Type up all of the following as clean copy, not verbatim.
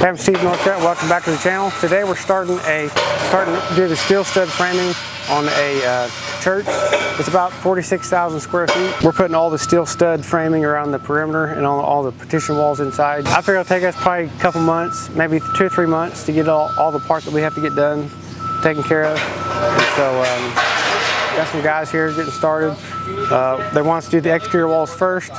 Hey, I'm Steve Northcutt. Welcome back to the channel. Today we're starting to do the steel stud framing on a church. It's about 46,000 square feet. We're putting all the steel stud framing around the perimeter and on all the partition walls inside. I figure it'll take us probably a couple months, maybe 2 or 3 months to get all the parts that we have to get done, taken care of. And so got some guys here getting started. They want us to do the exterior walls first,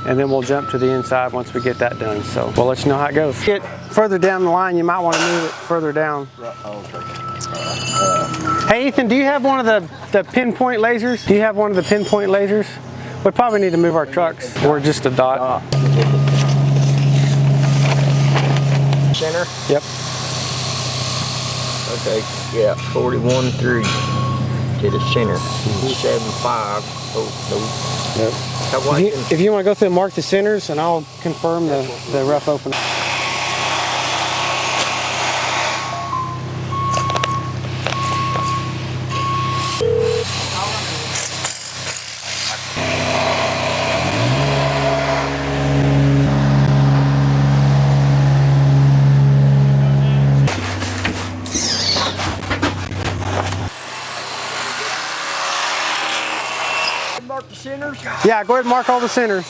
and then we'll jump to the inside once we get that done. So we'll let you know how it goes. Get further down the line, you might want to move it further down. Hey Ethan, do you have one of the pinpoint lasers? Do you have one of the pinpoint lasers? We probably need to move our trucks, or just a dot. Center? Yep. Okay, yeah, 41.3 to the center. 75. Oh, no. Yep. If you want to go through and mark the centers, and I'll confirm the rough opening. Mark the centers? Yeah, go ahead and mark all the centers.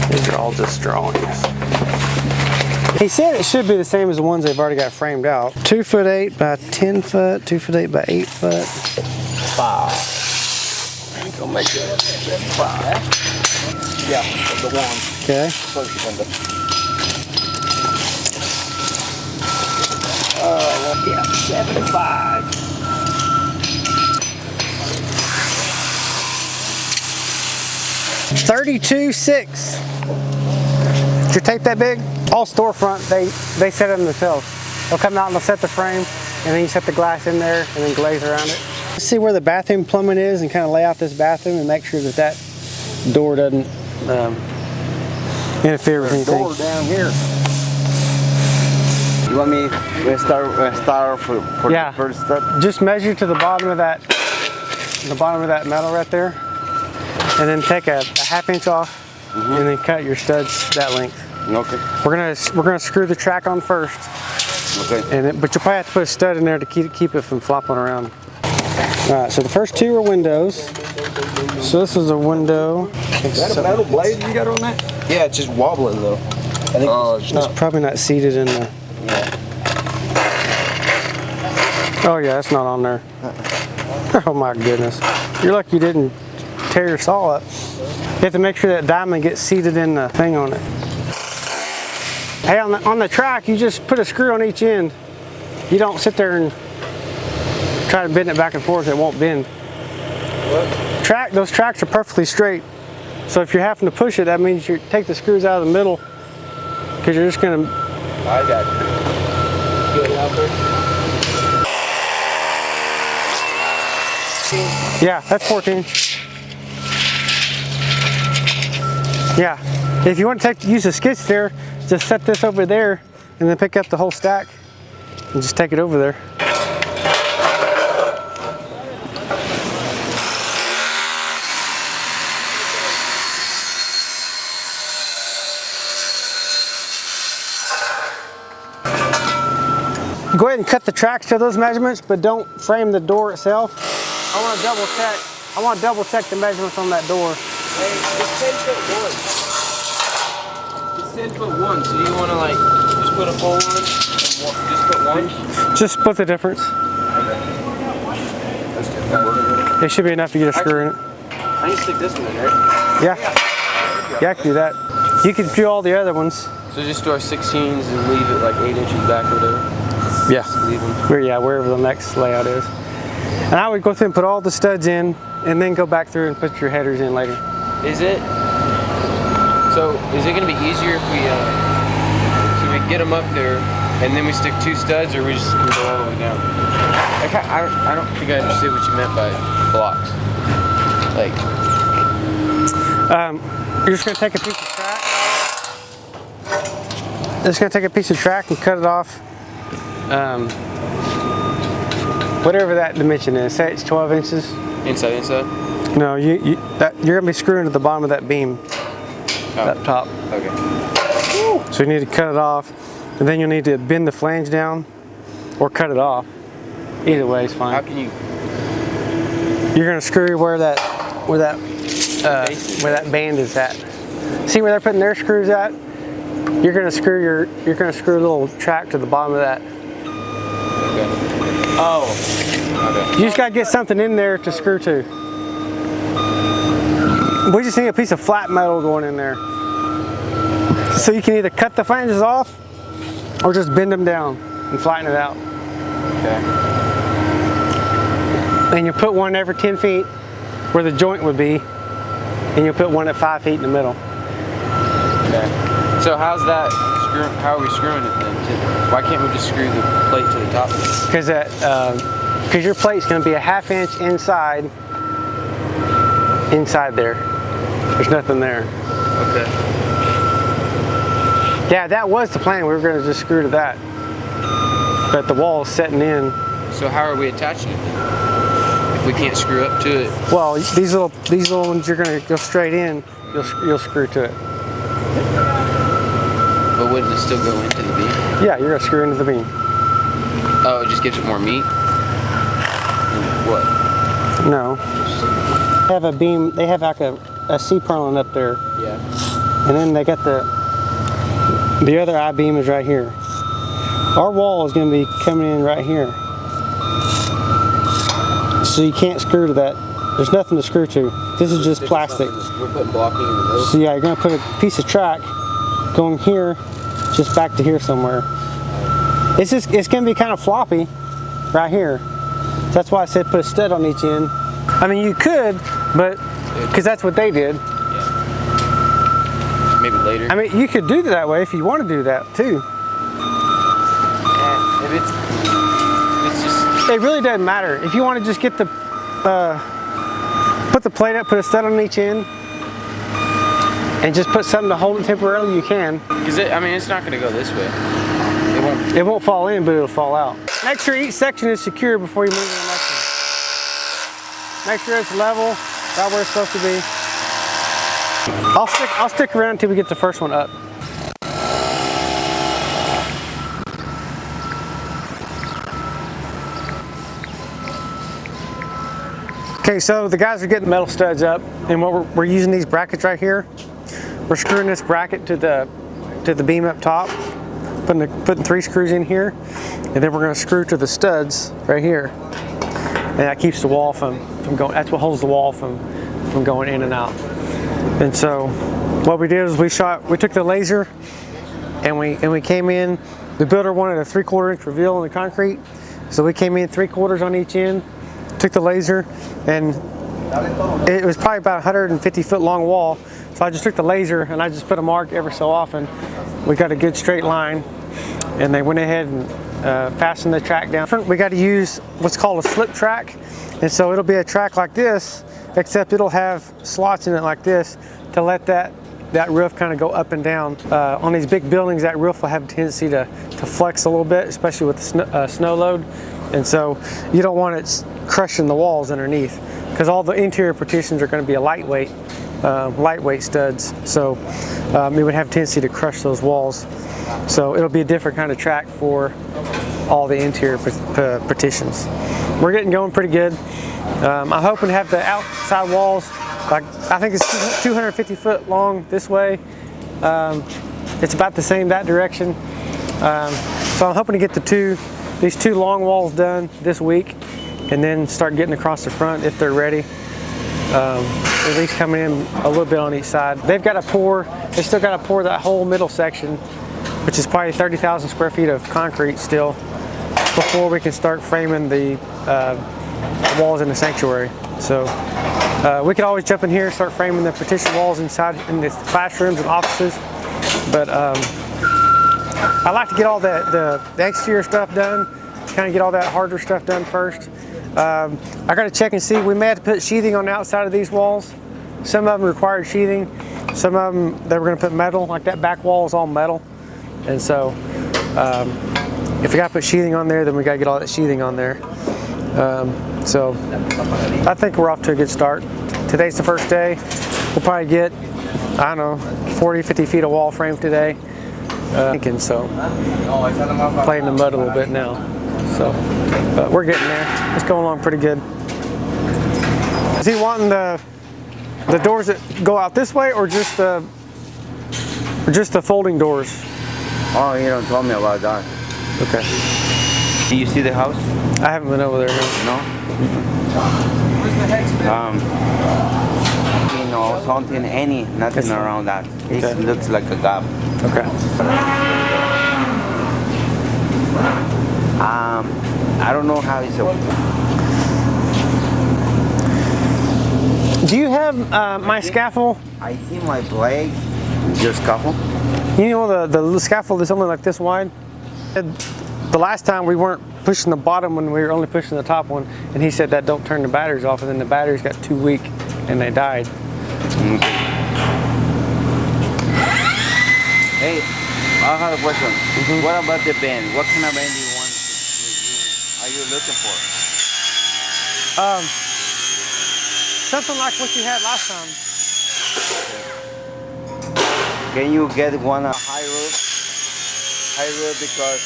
These are all just drawings. He said it should be the same as the ones they've already got framed out. 2'8" by 10 foot, 2'8" by 8 foot. 5. Gonna make it 75. Yeah, the one. Okay. First window. Yeah, 75. 32.6. Did your tape that big? All storefront, they set them themselves. They'll come out and they'll set the frame, and then you set the glass in there and then glaze around it. See where the bathroom plumbing is and kind of lay out this bathroom and make sure that that door doesn't interfere with anything. Door down here. You want me to start for yeah. the first step? Just measure to the bottom of that metal right there, and then take a ½ inch off, and then cut your studs that length. Okay. We're gonna screw the track on first. Okay. But you'll probably have to put a stud in there to keep it from flopping around. Alright, so the first two are windows. So this is a window. Is that a metal blade you got on that? Yeah, it's just wobbling though. I think it's probably not seated in the... Yeah. Oh yeah, it's not on there. Oh my goodness. You're lucky you didn't tear your saw up. You have to make sure that diamond gets seated in the thing on it. Hey, on the track, you just put a screw on each end. You don't sit there and try to bend it back and forth, it won't bend. What? Those tracks are perfectly straight. So if you're having to push it, that means you take the screws out of the middle, because you're just gonna... I got you. Get it out there? Yeah, that's 14. Yeah. If you want to use a skid steer, just set this over there and then pick up the whole stack and just take it over there. Go ahead and cut the tracks to those measurements, but don't frame the door itself. I want to double check the measurements on that door. Hey, it's 10'1". It's 10'1", so you want to like just put a full one and just put one? Just split the difference. It should be enough to get a screw in it. I can stick this one in, right? Yeah. Yeah, I can do that. You can do all the other ones. So just do our 16s and leave it like 8 inches back or whatever? Yeah. Just leave them. Wherever the next layout is. And I would go through and put all the studs in, and then go back through and put your headers in later. Is it going to be easier if we get them up there and then we stick 2 studs, or we just can go all the way down? I don't think I understood what you meant by blocks. Like, you're just going to take a piece of track Just gonna take a piece of track and cut it off. Whatever that dimension is, say it's 12 inches. Inside? No, you're gonna be screwing to the bottom of that beam, up top. Okay. So you need to cut it off, and then you'll need to bend the flange down, or cut it off. Either way is fine. How can you? You're gonna screw where that band is at. See where they're putting their screws at? You're gonna screw a little track to the bottom of that. Okay. Oh. Okay. You just gotta get something in there to screw to. We just need a piece of flat metal going in there. So you can either cut the flanges off or just bend them down and flatten it out. Okay. And you put one every 10 feet where the joint would be, and you'll put one at 5 feet in the middle. Okay. So how are we screwing it then? Why can't we just screw the plate to the top? Because your plate's going to be a 1/2 inch inside there. There's nothing there. Okay. Yeah, that was the plan. We were going to just screw to that. But the wall is setting in. So how are we attaching it then? If we can't screw up to it? Well, these little ones, you're going to go straight in. You'll screw to it. But wouldn't it still go into the beam? Yeah, you're going to screw into the beam. Oh, it just gives it more meat? What? No. They have a beam. They have like a C-purlin up there. Yeah. And then they got the other I-beam is right here. Our wall is going to be coming in right here. So you can't screw to that. There's nothing to screw to. This is just plastic. We're putting blocking in the middle? So yeah, you're going to put a piece of track going here, just back to here somewhere. It's going to be kind of floppy right here. That's why I said put a stud on each end. I mean, you could, but because that's what they did. Yeah. Maybe later. I mean, you could do it that way if you want to do that too. If it's just. It really doesn't matter. If you want to just get the, put the plate up, put a stud on each end, and just put something to hold it temporarily, you can. Because it's not going to go this way. It won't fall in, but it'll fall out. Make sure each section is secure before you move to the next one. Make sure it's level, right where it's supposed to be. I'll stick around until we get the first one up. Okay, so the guys are getting metal studs up, and what we're using these brackets right here. We're screwing this bracket to the beam up top, putting 3 screws in here, and then we're going to screw to the studs right here, and that keeps the wall from going. That's what holds the wall from going in and out. And so what we did is we took the laser, and we came in. The builder wanted a 3/4 inch reveal in the concrete, so we came in 3/4 on each end. Took the laser, and it was probably about 150 foot long wall. So I just took the laser and I just put a mark every so often. We got a good straight line, and they went ahead and fastened the track down. We got to use what's called a slip track, and so it'll be a track like this, except it'll have slots in it like this to let that roof kind of go up and down. On these big buildings, that roof will have a tendency to flex a little bit, especially with the snow load, and so you don't want it crushing the walls underneath, because all the interior partitions are going to be a lightweight studs, so it would have a tendency to crush those walls. So it'll be a different kind of track for all the interior partitions. We're getting going pretty good. I'm hoping to have the outside walls, like I think it's 250 foot long this way. It's about the same that direction. So I'm hoping to get these two long walls done this week, and then start getting across the front if they're ready. At least coming in a little bit on each side. They still got to pour that whole middle section, which is probably 30,000 square feet of concrete still, before we can start framing the walls in the sanctuary. So we could always jump in here and start framing the partition walls inside in the classrooms and offices, but I like to get all the exterior stuff done, kind of get all that harder stuff done first. I got to check and see. We may have to put sheathing on the outside of these walls. Some of them required sheathing. Some of them they were going to put metal, like that back wall is all metal. And so if we got to put sheathing on there, then we got to get all that sheathing on there. So I think we're off to a good start. Today's the first day. We'll probably get, I don't know, 40, 50 feet of wall frame today. Thinking so. Playing in the mud a little bit now. So, but we're getting there. It's going along pretty good. Is he wanting the doors that go out this way, or just the folding doors? Oh, you don't tell me about that. Okay. Do you see the house? I haven't been over there. No? Where's the hex, man? You know, something, nothing It's around that. It Okay. looks like a gap. Okay. I don't know how it's open. Do you have my scaffold? I think my blade, your scaffold. You know the scaffold is only like this wide? The last time we weren't pushing the bottom one, we were only pushing the top one, and he said that don't turn the batteries off, and then the batteries got too weak and they died. Hey, I have a question. What about the bend? What kind of bend do you want are you looking for? Something like what you had last time. Can you get one high roof? High roof, because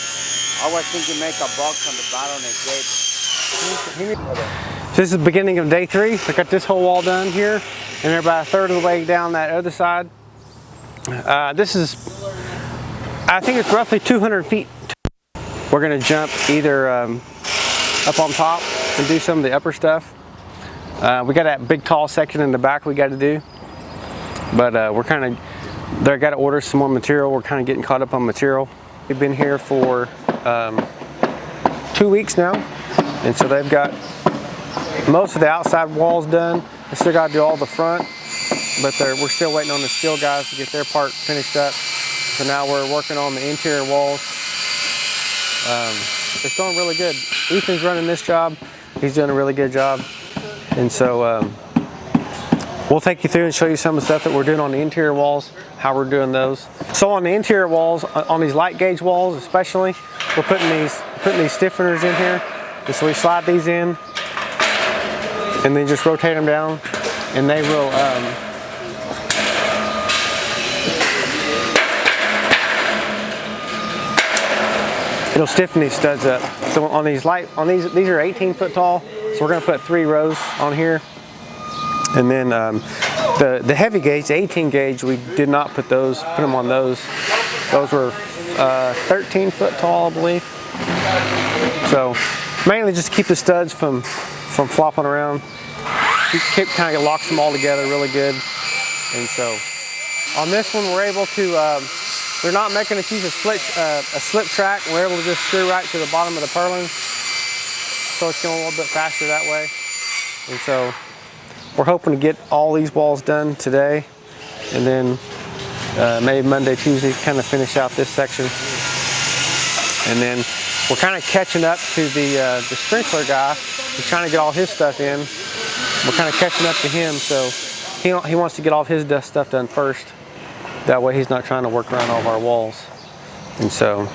I was thinking make a box on the bottom and gate. This is the beginning of day 3. I got this whole wall done here, and they're about a third of the way down that other side. This is, I think it's roughly 200 feet. We're gonna jump either up on top and do some of the upper stuff. We got that big tall section in the back we got to do, but we're kind of, they got to order some more material. We're kind of getting caught up on material. We've been here for 2 weeks now, and so they've got most of the outside walls done. They still got to do all the front, but we're still waiting on the steel guys to get their part finished up. So now we're working on the interior walls. It's going really good. Ethan's running this job. He's doing a really good job. And so we'll take you through and show you some of the stuff that we're doing on the interior walls, how we're doing those. So on the interior walls, on these light gauge walls especially, we're putting these stiffeners in here. And so we slide these in and then just rotate them down, and they will it'll stiffen these studs up. So on these these are 18 foot tall. So we're gonna put 3 rows on here. And then the heavy gauge, the 18 gauge, we did not put them on those. Those were 13 foot tall, I believe. So mainly just keep the studs from flopping around. Kind of locks them all together really good. And so on this one, we're able to, we're not making us use a slip track. We're able to just screw right to the bottom of the purlin. So it's going a little bit faster that way. And so we're hoping to get all these walls done today, and then maybe Monday, Tuesday, kind of finish out this section. And then we're kind of catching up to the sprinkler guy. He's trying to get all his stuff in. We're kind of catching up to him, so he wants to get all of his stuff done first. That way he's not trying to work around all of our walls. And so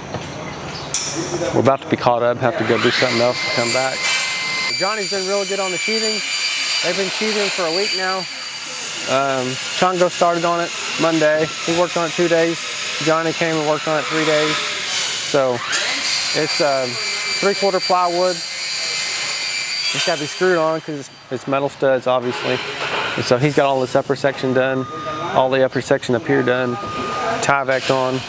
we're about to be caught up, have to go do something else and come back. Johnny's been really good on the sheathing. They've been sheathing for a week now. Chongo started on it Monday. He worked on it 2 days. Johnny came and worked on it 3 days. So it's 3/4 plywood. It's got to be screwed on because it's metal studs, obviously. And so he's got all this upper section done, all the upper section up here done, Tyvek on,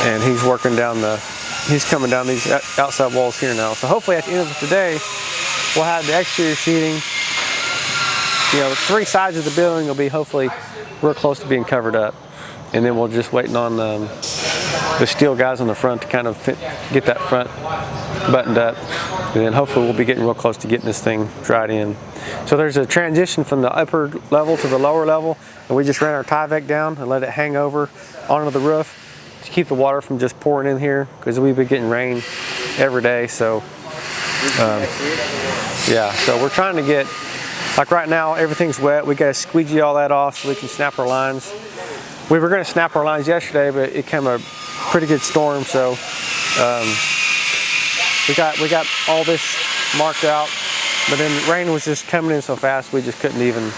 and he's working down he's coming down these outside walls here now. So hopefully at the end of today, we'll have the exterior sheeting. You know, 3 sides of the building will be hopefully real close to being covered up. And then we're just waiting on the steel guys on the front to kind of get that front buttoned up. And then hopefully we'll be getting real close to getting this thing dried in. So there's a transition from the upper level to the lower level, and we just ran our Tyvek down and let it hang over onto the roof to keep the water from just pouring in here, because we've been getting rain every day. So yeah, so we're trying to get, like right now everything's wet, we got to squeegee all that off so we can snap our lines. We were going to snap our lines yesterday, but it came a pretty good storm, so we got all this marked out, but then the rain was just coming in so fast we just couldn't even.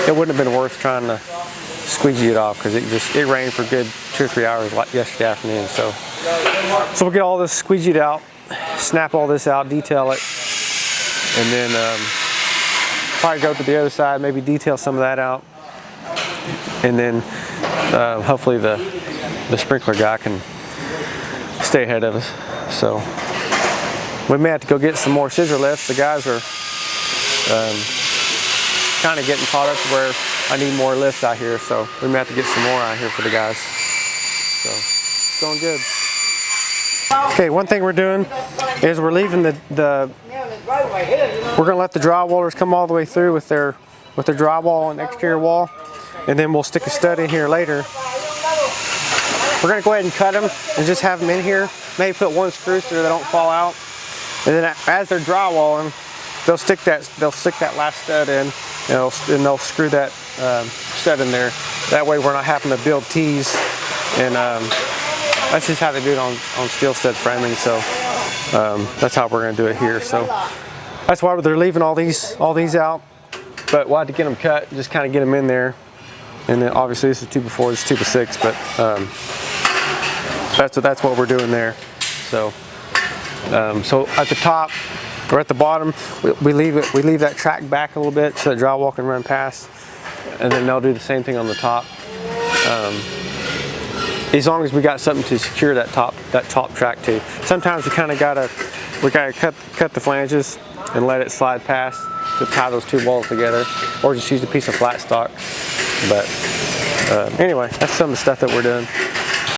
It wouldn't have been worth trying to squeegee it off because it rained for a good 2 or 3 hours yesterday afternoon. So we'll get all this squeegeed out, snap all this out, detail it, and then probably go to the other side, maybe detail some of that out, and then hopefully the sprinkler guy can stay ahead of us. So we may have to go get some more scissor lifts. The guys are kind of getting caught up to where I need more lifts out here, so we may have to get some more out here for the guys. So it's going good. Okay, one thing we're doing is we're leaving we're gonna let the drywallers come all the way through with their drywall and exterior wall, and then we'll stick a stud in here later. We're gonna go ahead and cut them and just have them in here. Maybe put one screw so they don't fall out, and then as they're drywalling, they'll stick that last stud in, and they'll screw that stud in there. That way we're not having to build T's, and that's just how they do it on steel stud framing. So that's how we're going to do it here. So that's why they're leaving all these out, but we'll have to get them cut, just kind of get them in there. And then obviously this is 2x4, this is 2x6, but that's what we're doing there. So so at the top or at the bottom, we leave that track back a little bit so that drywall can run past, and then they'll do the same thing on the top. As long as we got something to secure that top track to. Sometimes we gotta cut the flanges and let it slide past to tie those two walls together, or just use a piece of flat stock. But anyway, that's some of the stuff that we're doing.